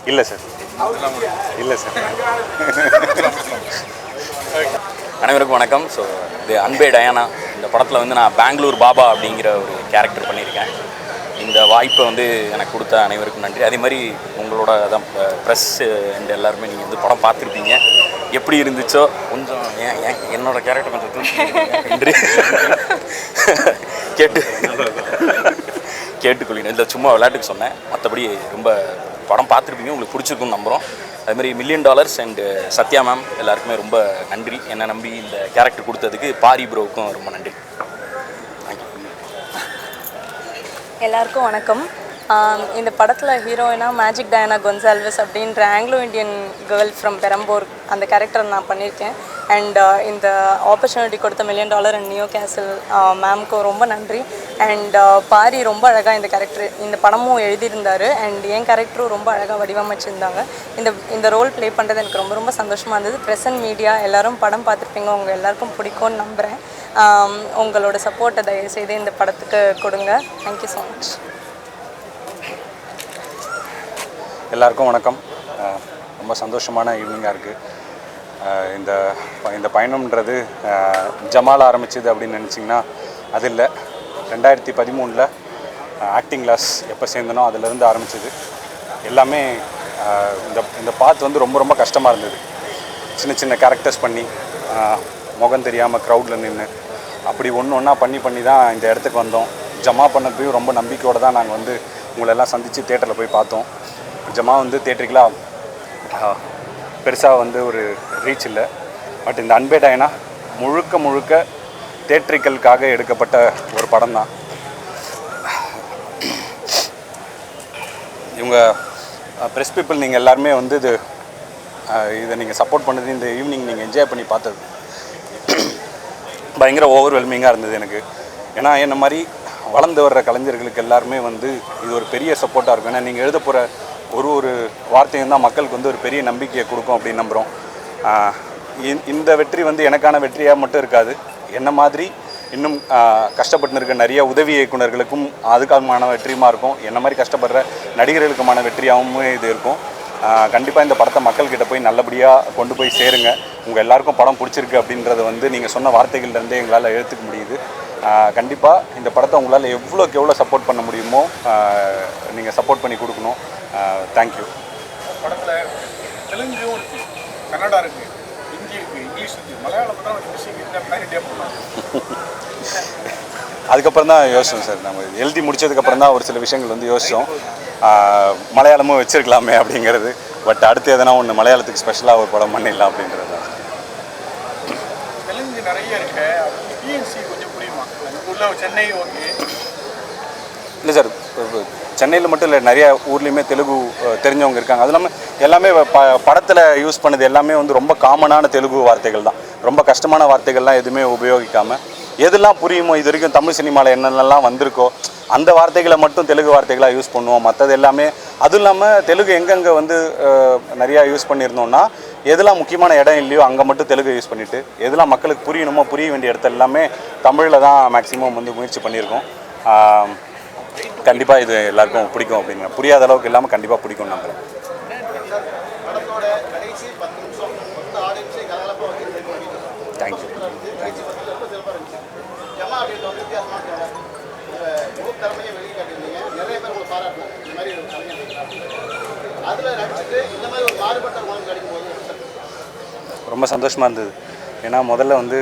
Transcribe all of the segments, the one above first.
இல்லை சார், இல்லை சார். அனைவருக்கும் வணக்கம். ஸோ இது அன்பே டயானா இந்த படத்தில் வந்து நான் பெங்களூர் பாபா அப்படிங்கிற ஒரு கேரக்டர் பண்ணியிருக்கேன். இந்த வாய்ப்பை வந்து எனக்கு கொடுத்த அனைவருக்கும் நன்றி. அதே மாதிரி உங்களோட தான் ப்ரெஸ் அண்ட் எல்லாருமே நீங்கள் வந்து படம் பார்த்துருப்பீங்க. எப்படி இருந்துச்சோ கொஞ்சம் என்னோட கேரக்டர் கொஞ்சம் நன்றி கேட்டுக்கொள்கிறேன். இல்லை சும்மா விளையாட்டுக்கு சொன்னேன். மற்றபடி ரொம்ப படம் பார்த்துருப்பீங்க, உங்களுக்கு பிடிச்சிருக்குன்னு நம்புகிறோம். அதுமாதிரி $1,000,000 அண்ட் சத்யா மேம் எல்லாருக்குமே ரொம்ப நன்றி. என்னை நம்பி இந்த கேரக்டர் கொடுத்ததுக்கு பாரி ப்ரோவுக்கும் ரொம்ப நன்றி. தேங்க்யூ. எல்லாருக்கும் வணக்கம். இந்த படத்தில் ஹீரோயினா மேஜிக் டயானா கொன்சால்வஸ் அப்படின்ற Anglo Indian girl from Perambur அந்த கேரக்டர் நான் பண்ணியிருக்கேன். அண்ட் இந்த ஆப்பர்ச்சுனிட்டி கொடுத்த $1,000,000 அண்ட் நியோ கேசல் மேம்க்கு ரொம்ப நன்றி. அண்ட் பாரி ரொம்ப அழகாக இந்த படமும் எழுதியிருந்தார். அண்ட் என் கேரக்டரும் ரொம்ப அழகாக வடிவமைச்சிருந்தாங்க. இந்த ரோல் ப்ளே பண்ணுறது எனக்கு ரொம்ப ரொம்ப சந்தோஷமாக இருந்தது. ப்ரெஸ் அண்ட் மீடியா எல்லோரும் படம் பார்த்துருப்பீங்க, உங்கள் எல்லாருக்கும் பிடிக்கும்னு நம்புகிறேன். உங்களோட சப்போர்ட்டை தயவுசெய்து இந்த படத்துக்கு கொடுங்க. Thank you so much. எல்லாருக்கும் வணக்கம். ரொம்ப சந்தோஷமான ஈவினிங்காக இருக்குது. இந்த பயணம்ன்றது ஜமால் ஆரம்பிச்சது அப்படின்னு நினச்சிங்கன்னா அது இல்லை. 2013 ஆக்டிங் கிளாஸ் எப்போ சேர்ந்தனோ அதிலேருந்து ஆரம்பிச்சது. எல்லாமே இந்த பாத் வந்து ரொம்ப ரொம்ப கஷ்டமாக இருந்தது. சின்ன சின்ன கேரக்டர்ஸ் பண்ணி முகம் தெரியாமல் க்ரௌடில் நின்று அப்படி ஒன்றா பண்ணி தான் இந்த இடத்துக்கு வந்தோம். ஜமா பண்ணப்பையும் ரொம்ப நம்பிக்கையோடு தான் நாங்கள் வந்து உங்களெல்லாம் சந்தித்து தேட்டரில் போய் பார்த்தோம். ஜமா வந்து தேட்டருக்கெலாம் பெருசாக வந்து ஒரு ரீச் இல்லை. பட் இந்த அன்பே டயானா முழுக்க தேட்டரிக்கலுக்காக எடுக்கப்பட்ட ஒரு படம் தான். இவங்க ப்ரெஸ் பீப்புள் நீங்கள் எல்லாருமே வந்து இதை நீங்கள் சப்போர்ட் பண்ணது, இந்த ஈவினிங் நீங்கள் என்ஜாய் பண்ணி பார்த்தது பயங்கர ஓவர்வெல்மிங்காக இருந்தது எனக்கு. ஏன்னா என்ன மாதிரி வளர்ந்து வர்ற கலைஞர்களுக்கு எல்லாருமே வந்து இது ஒரு பெரிய சப்போர்ட்டாக இருக்கும். ஏன்னா நீங்கள் எழுத போகிற ஒரு வார்த்தையும் தான் மக்களுக்கு வந்து ஒரு பெரிய நம்பிக்கையை கொடுக்கும் அப்படின்னு நம்புகிறோம். இந்த வெற்றி வந்து எனக்கான வெற்றியாக மட்டும் இருக்காது, என்ன மாதிரி இன்னும் கஷ்டப்பட்டு இருக்க நிறைய உதவி இயக்குநர்களுக்கும் அதுக்கான வெற்றியுமா இருக்கும். என்ன மாதிரி கஷ்டப்படுற நடிகர்களுக்குமான வெற்றியாகவும் இது இருக்கும். கண்டிப்பாக இந்த படத்தை மக்கள்கிட்ட போய் நல்லபடியாக கொண்டு போய் சேருங்க. உங்கள் எல்லாருக்கும் படம் பிடிச்சிருக்கு அப்படின்றத வந்து நீங்கள் சொன்ன வார்த்தைகள்லேருந்தே எங்களால் எடுத்துக்க முடியுது. கண்டிப்பாக இந்த படத்தை உங்களால் எவ்வளோக்கு எவ்வளோ சப்போர்ட் பண்ண முடியுமோ நீங்கள் சப்போர்ட் பண்ணி கொடுக்கணும். தேங்க்யூ. படத்தில் தெலுங்கும் இருக்குது, கன்னடா இருக்குது, ஹிந்தி இருக்குது, இங்கிலீஷ் இருக்குது, மலையாளம் தான் ஒரு விஷயம் அதுக்கப்புறம் தான் யோசிச்சோம் சார். நம்ம எழுதி முடிச்சதுக்கப்புறம் தான் ஒரு சில விஷயங்கள் வந்து யோசித்தோம். மலையாளமும் வச்சுருக்கலாமே அப்படிங்கிறது. பட் அடுத்து எதனா ஒன்று மலையாளத்துக்கு ஸ்பெஷலாக ஒரு படம் பண்ணிடலாம் அப்படின்றது தான். தெலுங்கு நிறைய இருக்கு, டிஎன்சி கொஞ்சம் புரியுமா? உள்ள சென்னை ஓகே இல்லை சார், சென்னையில் மட்டும் இல்லை, நிறைய ஊர்லேயுமே தெலுங்கு தெரிஞ்சவங்க இருக்காங்க. அது இல்லாமல் எல்லாமே படத்தில் யூஸ் பண்ணது எல்லாமே வந்து ரொம்ப காமனான தெலுங்கு வார்த்தைகள் தான். ரொம்ப கஷ்டமான வார்த்தைகள்லாம் எதுவுமே உபயோகிக்காமல் எதெல்லாம் புரியுமோ, இது வரைக்கும் தமிழ் சினிமாவில் என்னென்னலாம் வந்திருக்கோ அந்த வார்த்தைகளை மட்டும் தெலுங்கு வார்த்தைகளாக யூஸ் பண்ணுவோம். மற்றது எல்லாமே அதுவும் இல்லாமல் தெலுங்கு எங்கெங்கே வந்து நிறையா யூஸ் பண்ணியிருந்தோம்னா எதெல்லாம் முக்கியமான இடம் இல்லையோ அங்கே மட்டும் தெலுங்கு யூஸ் பண்ணிவிட்டு எதெல்லாம் மக்களுக்கு புரியணுமோ புரிய வேண்டிய இடத்துல எல்லாமே தமிழில் தான் மேக்ஸிமம் வந்து முயற்சி பண்ணியிருக்கோம். கண்டிப்பாக இது எல்லாருக்கும் பிடிக்கும் அப்படின்னு, புரியாத அளவுக்கு இல்லாமல் கண்டிப்பாக பிடிக்கும்னு நம்புகிறேன். தேங்க்யூ. ரொம்ப சந்தோஷமாக இருந்தது. ஏன்னா முதல்ல வந்து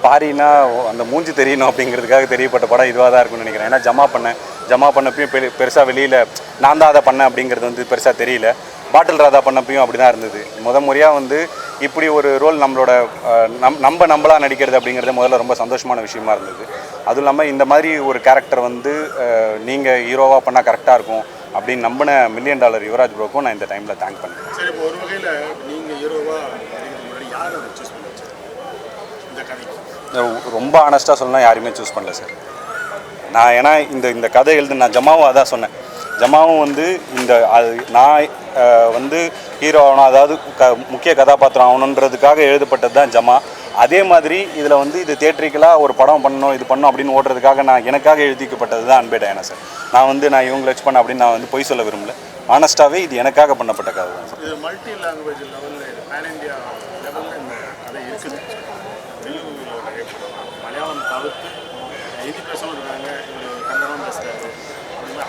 பாரினா அந்த மூஞ்சி தெரியணும் அப்படிங்கிறதுக்காக தெரியப்பட்ட படம் இதுவாக தான் இருக்கும்னு நினைக்கிறேன். ஏன்னா ஜமா பண்ணப்பையும் பெருசாக வெளியில் நான் தான் அதை பண்ணேன் அப்படிங்கிறது வந்து பெருசாக தெரியல. பாட்டில் ராதா பண்ணப்பையும் அப்படி தான் இருந்தது. முறையாக வந்து இப்படி ஒரு ரோல் நம்மளாக நடிக்கிறது அப்படிங்கிறது முதல்ல ரொம்ப சந்தோஷமான விஷயமா இருந்தது. அதுவும் இல்லாமல் இந்த மாதிரி ஒரு கேரக்டர் வந்து நீங்கள் ஹீரோவாக பண்ணால் கரெக்டாக இருக்கும் அப்படின்னு நம்பின $1,000,000 யுவராஜ் ப்ரோக்கும் நான் இந்த டைமில் தேங்க் பண்ணுறேன். சரி, இப்போ ஒரு வகையில் நீங்கள் ஹீரோவாக யாரை சூஸ் பண்ணி இந்த கதை? ரொம்ப ஆனஸ்ட்டாக சொல்லலாம், யாருமே சூஸ் பண்ணல சார். ஏன்னா இந்த கதை நான் ஜமாவும் அதான் சொன்னேன். ஜமாவும் வந்து நான் வந்து ஹீரோ ஆகணும், அதாவது முக்கிய கதாபாத்திரம் ஆகணுன்றதுக்காக எழுதப்பட்டது தான் ஜமா. அதே மாதிரி இதில் வந்து இது தியேட்ரிக்கலாக ஒரு படம் பண்ணணும், இது பண்ணணும் அப்படின்னு ஓடுறதுக்காக எனக்காக எழுதிக்கப்பட்டது தான் அன்பே டயானா சார். நான் இவங்களை வச்சு பண்ண அப்படின்னு நான் வந்து பொய் சொல்ல விரும்பல. ஆனஸ்ட்டாகவே இது எனக்காக பண்ணப்பட்ட கதை தான் சார். இது மல்டி லாங்குவேஜ் லெவலில் பேன் இந்தியா லெவலில் இந்த கதை இருக்குது. தெலுங்குல நிறைய படம், மலையாளம் தவிர்த்து ஹிந்தி பேசவும் இருக்காங்க, கன்னடம் பேசுகிறாரு.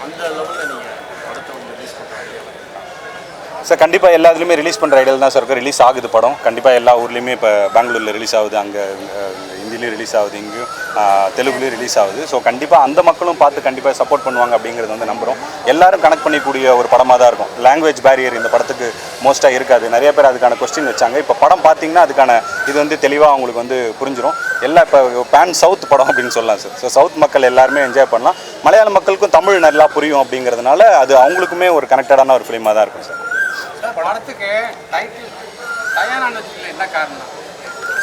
அந்த லெவலில் நீங்கள் படத்தை வந்து ரிலீஸ் பண்ணுறாங்க சார்? கண்டிப்பாக எல்லா இதுலேயுமே ரிலீஸ் பண்ணுற ஐடியா தான் சார் இருக்குது. ரிலீஸ் ஆகுது படம். கண்டிப்பாக எல்லா ஊர்லேயுமே இப்போ பெங்களூரில் ரிலீஸ் ஆகுது, அங்கே ஹிந்திலையும் ரிலீஸ் ஆகுது, இங்கேயும் தெலுங்குலேயும் ரிலீஸ் ஆகுது. ஸோ கண்டிப்பாக அந்த மக்களும் பார்த்து கண்டிப்பாக சப்போர்ட் பண்ணுவாங்க அப்படிங்கிறது வந்து நம்புகிறோம். எல்லாரும் கனெக்ட் பண்ணிக்கூடிய ஒரு படமாக தான் இருக்கும். லாங்குவேஜ் பேரியர் இந்த படத்துக்கு மோஸ்ட்டாக இருக்காது. நிறைய பேர் அதுக்கான கொஸ்டின் வச்சாங்க. இப்போ படம் பார்த்தீங்கன்னா அதுக்கான இது வந்து தெளிவாக அவங்களுக்கு வந்து புரிஞ்சிடும். எல்லாம் இப்போ பேன் சவுத் படம் அப்படின்னு சொல்லலாம் சார். ஸோ சவுத் மக்கள் எல்லாருமே என்ஜாய் பண்ணலாம். மலையாள மக்களுக்கும் தமிழ் நல்லா புரியும் அப்படிங்கிறதுனால அது அவங்களுக்குமே ஒரு கனெக்டடான ஒரு ஃபிலிமாக தான் இருக்கும் சார். படத்துக்கு டைட்டில் டயானான்னு வச்சுக்கல, என்ன காரணம்?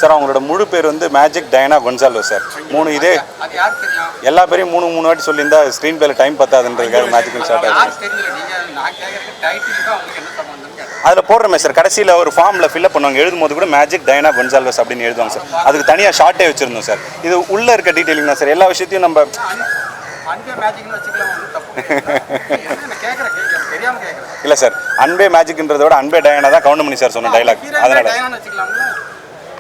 சார் அவங்களோட முழு பேர் வந்து மேஜிக் டயானா கொன்சால்வோ சார். 3 இதே அது யார் தெரியும்? எல்லா பேரையும் 3 வாட்டி சொல்லியிருந்தா ஸ்க்ரீன் பேல டைம் பத்தாதுன்றதுக்காக மேஜிக்னு ஸ்டார்ட் ஆச்சு. யார் தெரியல, நீங்கள் நான் கேட்குறது டைட்டில் தான் உங்களுக்கு என்ன சம்பந்தம் கேட்டேன். அதில் போடுறமே சார், கடைசியில் ஒரு ஃபார்மில் ஃபில்அப் பண்ணுவாங்க. எழுதும் போது கூட மேஜிக் டயானா கொன்சால்வஸ் அப்படின்னு எழுதுவாங்க சார். அதுக்கு தனியாக ஷார்ட்டே வச்சுருந்தோம் சார். இது உள்ளே இருக்க டீட்டெயிலிங் தான் சார். எல்லா விஷயத்தையும் நம்ம அன்பே மேஜிக்னு வச்சுக்கலாம், ஒன்றும் தப்பு கேட்குறேன் தெரியாமல் கேட்குறேன். இல்லை சார், அன்பே மேஜிக்ன்றத விட அன்பே டயானா தான் கவுண்டமணி சார் சொன்ன டைலாக். அதனால டயானான்னு வச்சுக்கலாம்ல.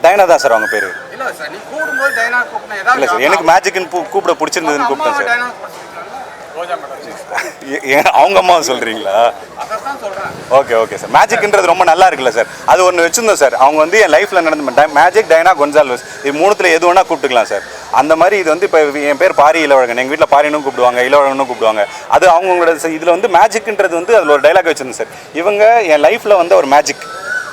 டயானா தான் சார் அவங்க பேர். இல்லை சார், நீ கூடும்போது டயானா கூப்பிடணும். ஏதாவது இல்லை சார், எனக்கு மேஜிக்னு கூப்பிட பிடிச்சிருந்ததுன்னு கூப்பிட்டேன் சார். டயானா ரோஜா மேடம் அவங்க அம்மாவை சொல்கிறீங்களா? அதான் சொல்கிறேன். Okay sir. மேஜிக்ன்றது ரொம்ப நல்லா இருக்குல்ல சார். அது ஒன்று வச்சுருந்தோம் சார். அவங்க வந்து என் லைஃப்பில் நடந்த மேஜிக் டயானா கொன்சால்வஸ் இது 3த்துல எது வேணால் கூப்பிட்டுக்கலாம் சார். அந்த மாதிரி இது வந்து இப்போ என் பேர் பாரி இளவழகன், எங்கள் வீட்டில் பாரினும் கூப்பிடுவாங்க, இளவழகனும் கூப்பிடுவாங்க. அது அவங்களோட இதில் வந்து மேஜிக்ன்றது வந்து அதில் ஒரு டைலாக் வச்சுருந்தேன் சார். இவங்க என் லைஃப்பில் வந்து ஒரு மேஜிக்,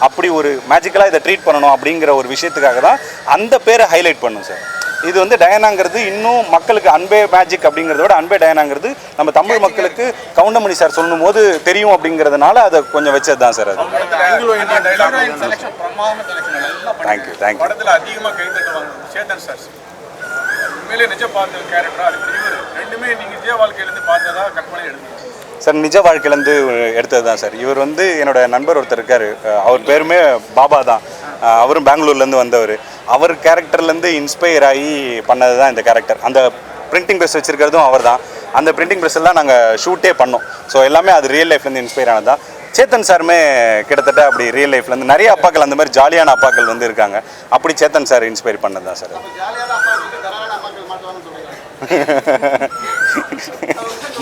அப்படி ஒரு மேஜிக்கலாக இதை ட்ரீட் பண்ணணும் அப்படிங்கிற ஒரு விஷயத்துக்காக தான் அந்த பேரை ஹைலைட் பண்ணும் சார். இது வந்து டயானாங்கிறது இன்னும் மக்களுக்கு அன்பே மேஜிக் அப்படிங்கிறத விட அன்பே டயானாங்கிறது நம்ம தமிழ் மக்களுக்கு கவுண்டமணி சார் சொல்லும் போது தெரியும் அப்படிங்கிறதுனால அதை கொஞ்சம் வச்சது தான் சார். அது தேங்க்யூ. படத்தில் அதிகமாக கை தட்டுவாங்க சேத்தன் சார். உண்மையிலே நிஜ பார்த்த கேரக்டரா அதுக்கு இவர் ரெண்டுமே நீங்கள் நிஜ வாழ்க்கையிலேருந்து பார்த்ததா கற்பனை எடுத்து சார்? நிஜ வாழ்க்கையிலேருந்து எடுத்தது தான் சார். இவர் வந்து என்னோட நண்பர் ஒருத்தர் இருக்கார், அவர் பேருமே பாபா தான். அவரும் பெங்களூர்லேருந்து வந்தவர். அவர் கேரக்டர்லேருந்து இன்ஸ்பயர் ஆகி பண்ணது தான் இந்த கேரக்டர். அந்த பிரிண்டிங் ப்ரெஸ் வச்சுருக்கிறதும் அவர் தான். அந்த பிரிண்டிங் ப்ரெஸ்ஸெல்லாம் நாங்கள் ஷூட்டே பண்ணோம். ஸோ எல்லாமே அது ரியல் லைஃப்லேருந்து இன்ஸ்பயர் ஆனது தான். சேத்தன் சாருமே கிட்டத்தட்ட அப்படி ரியல் லைஃப்லேருந்து நிறைய அப்பாக்கள் அந்த மாதிரி ஜாலியான அப்பாக்கள் வந்து இருக்காங்க. அப்படி சேத்தன் சார் இன்ஸ்பயர் பண்ணது தான் சார்.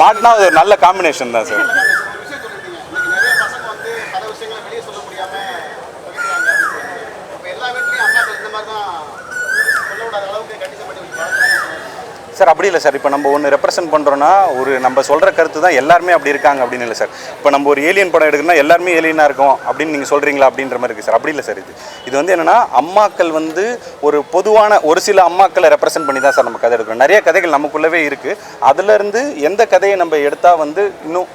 மாட்டினா அது ஒரு நல்ல காம்பினேஷன் தான் சார். சார் அப்படி இல்லை சார். இப்போ நம்ம ஒன்று ரெப்ரசென்ட் பண்ணுறோன்னா ஒரு நம்ம சொல்கிற கருத்து தான் எல்லாருமே அப்படி இருக்காங்க அப்படின்னு இல்லை சார். இப்போ நம்ம ஒரு ஏலியன் படம் எடுக்கணும்னா எல்லாருமே ஏலியனாக இருக்கும் அப்படின்னு நீங்கள் சொல்கிறீங்களா அப்படின்ற மாதிரி இருக்குது சார். அப்படி இல்லை சார். இது வந்து என்னென்னா அம்மாக்கள் வந்து ஒரு பொதுவான ஒரு சில அம்மாக்களை ரெப்ரசென்ட் பண்ணி தான் சார் நம்ம கதை எடுக்கிறோம். நிறைய கதைகள் நமக்குள்ளவே இருக்குது. அதுலேருந்து எந்த கதையை நம்ம எடுத்தால் வந்து இன்னும்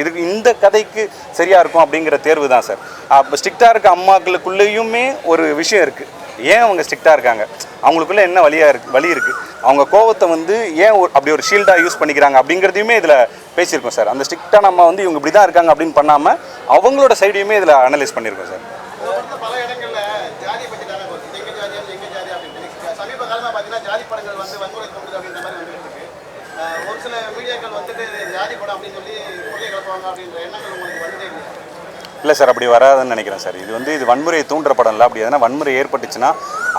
இதுக்கு இந்த கதைக்கு சரியாக இருக்கும் அப்படிங்கிற தேர்வு தான் சார். அப்போ ஸ்ட்ரிக்டாக இருக்க அம்மாக்களுக்குள்ளேயுமே ஒரு விஷயம் இருக்குது. ஏன் அவங்க ஸ்ட்ரிக்டாக இருக்காங்க, அவங்களுக்குள்ள என்ன வழி இருக்குது, அவங்க கோவத்தை வந்து ஏன் அப்படி ஒரு ஷீல்டாக யூஸ் பண்ணிக்கிறாங்க அப்படிங்கிறதையுமே இதில் பேசியிருக்கோம் சார். அந்த ஸ்ட்ரிக்டாக நம்ம வந்து இவங்க இப்படி தான் இருக்காங்க அப்படின்னு பண்ணாமல் அவங்களோட சைடையுமே இதில் அனலைஸ் பண்ணியிருக்கோம் சார். பல இடங்களில் ஜாதி பற்றி தான் எங்கள் ஜாதியா எங்கள் ஜாதி அப்படின்னு சமீப காலமாக பார்த்தீங்கன்னா ஜாதி படங்கள் வந்து வன்முறை தூண்டுது அப்படின்ற மாதிரி வந்துட்டு இருக்கு. ஒரு சில மீடியாக்கள் வந்துட்டு ஜாதி படம் அப்படின்னு சொல்லி கொள்கை கிளப்புவாங்க அப்படின்ற எண்ணங்கள் உங்களுக்கு வந்ததே இல்லை? இல்லை சார், அப்படி வராதுன்னு நினைக்கிறேன் சார். இது வன்முறையை தூண்டுற படம் இல்லை. அப்படி எதனா வன்முறை ஏற்பட்டுச்சுன்னா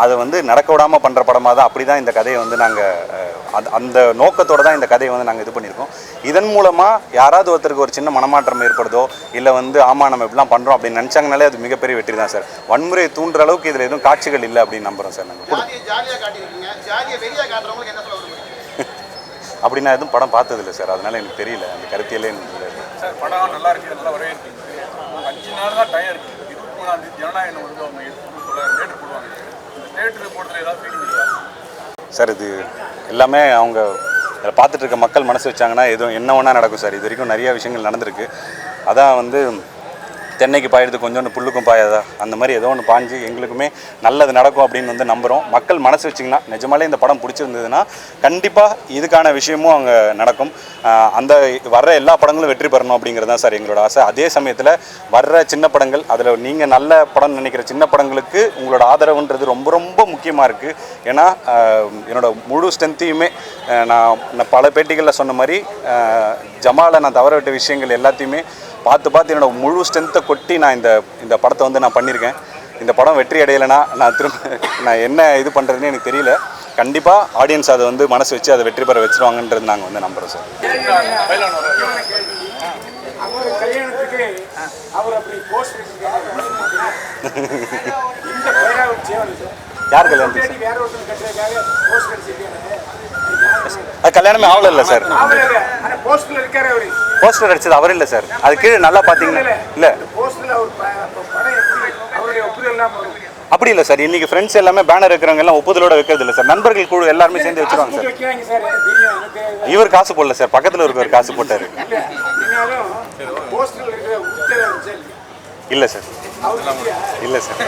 அதை வந்து நடக்க விடாமல் பண்ணுற படமாக தான். அப்படி தான் இந்த கதையை வந்து நாங்கள் அந்த நோக்கத்தோடு தான் இந்த கதையை வந்து நாங்கள் இது பண்ணியிருக்கோம். இதன் மூலமாக யாராவது ஒருத்தருக்கு ஒரு சின்ன மனமாற்றம் ஏற்படுதோ இல்லை வந்து ஆமாம் நம்ம இப்படிலாம் பண்ணுறோம் அப்படின்னு நினச்சாங்கனாலே அது மிகப்பெரிய வெற்றி தான் சார். வன்முறையை தூண்டுற அளவுக்கு இதில் எதுவும் காட்சிகள் இல்லை அப்படின்னு நம்புகிறோம் சார். நாங்கள் அப்படி நான் எதுவும் படம் பார்த்ததில்லை சார். அதனால் எனக்கு தெரியல, அந்த கருத்தியலே எனக்கு இல்லை சார். படம் நல்லா இருக்குது, நல்லா வரவேற்கிறது. 5 நாள் தான் டைம் இருக்குது. 23ஆம் தேதி ஜனநாயகம் வந்து அவங்க தேட்டர் போடுவாங்க. இந்த தேட்டர் போடுறதுல ஏதாவது ஃபீலிங் இல்லையா சார்? இது எல்லாமே அவங்க இதில் பார்த்துட்டு இருக்க மக்கள் மனசு வச்சாங்கன்னா எதுவும் என்ன ஒன்றா நடக்கும் சார். இது வரைக்கும் நிறைய விஷயங்கள் நடந்திருக்கு. அதான் வந்து தென்னைக்கு பாயிடுது கொஞ்சோண்டு புல்லுக்கும் பாயாதா, அந்த மாதிரி ஏதோ ஒன்று பாஞ்சு எங்களுக்குமே நல்லது நடக்கும் அப்படின்னு வந்து நம்புகிறோம். மக்கள் மனசு வச்சிங்கன்னா நிஜமாலே இந்த படம் பிடிச்சிருந்ததுன்னா கண்டிப்பாக இதுக்கான விஷயமும் அங்கே நடக்கும். அந்த வர்ற எல்லா படங்களும் வெற்றி பெறணும் அப்படிங்கிறது தான் சார் எங்களோட ஆசை. அதே சமயத்தில் வர்ற சின்ன படங்கள், அதில் நீங்கள் நல்ல படம் நினைக்கிற சின்ன படங்களுக்கு உங்களோட ஆதரவுன்றது ரொம்ப ரொம்ப முக்கியமாக இருக்குது. ஏன்னா என்னோடய முழு ஸ்ட்ரென்த்தையுமே நான் பல பேட்டிகளில் சொன்ன மாதிரி ஜமாலை நான் தவற விட்ட விஷயங்கள் எல்லாத்தையுமே பார்த்து என்னோட முழு ஸ்ட்ரென்த்தை கொட்டி நான் இந்த படத்தை வந்து நான் பண்ணியிருக்கேன். இந்த படம் வெற்றி அடையலைன்னா நான் என்ன இது பண்ணுறதுன்னு எனக்கு தெரியல. கண்டிப்பாக ஆடியன்ஸ் அதை வந்து மனசு வச்சு அதை வெற்றி பெற வச்சுருவாங்கன்றது நாங்கள் வந்து நம்புகிறோம் சார். அவர் கல்யாணத்துக்கு அவர் அப்படி போஸ்ட் யார் கல்யாணத்துக்கு வேற ஒருத்தர் கட்டுறதுக்காக போஸ்ட் அடிச்சிருக்காரு. அது கல்யாணமே ஆகல இல்லை சார். ஆனா போஸ்ட்ல இருக்காரு அவரு. போஸ்டர் அடிச்சது அவர் இல்லை சார். அது கீழே நல்லா பார்த்தீங்கன்னா இல்லை போஸ்ட்ல அவர் படம் எப்படி அவருடைய ஒப்புதல் எல்லாம் வரும். அப்படி இல்லை சார். இன்னைக்கு ஃப்ரெண்ட்ஸ் எல்லாமே பேனர் இருக்கிறவங்க எல்லாம் ஒப்புதலோட வைக்கிறது இல்லை சார். நண்பர்கள் குழு எல்லாருமே சேர்ந்து வச்சுருவாங்க சார். வைக்கிறாங்க சார். எனக்கு தெரியும். எனக்கு இவர் காசு போடல சார், பக்கத்தில் இருக்கிறவர் காசு போட்டார். இல்லைனாலும் போஸ்ட்ல இருக்கிற உத்தரவு இல்லை சார், அவர் இல்லை சார்.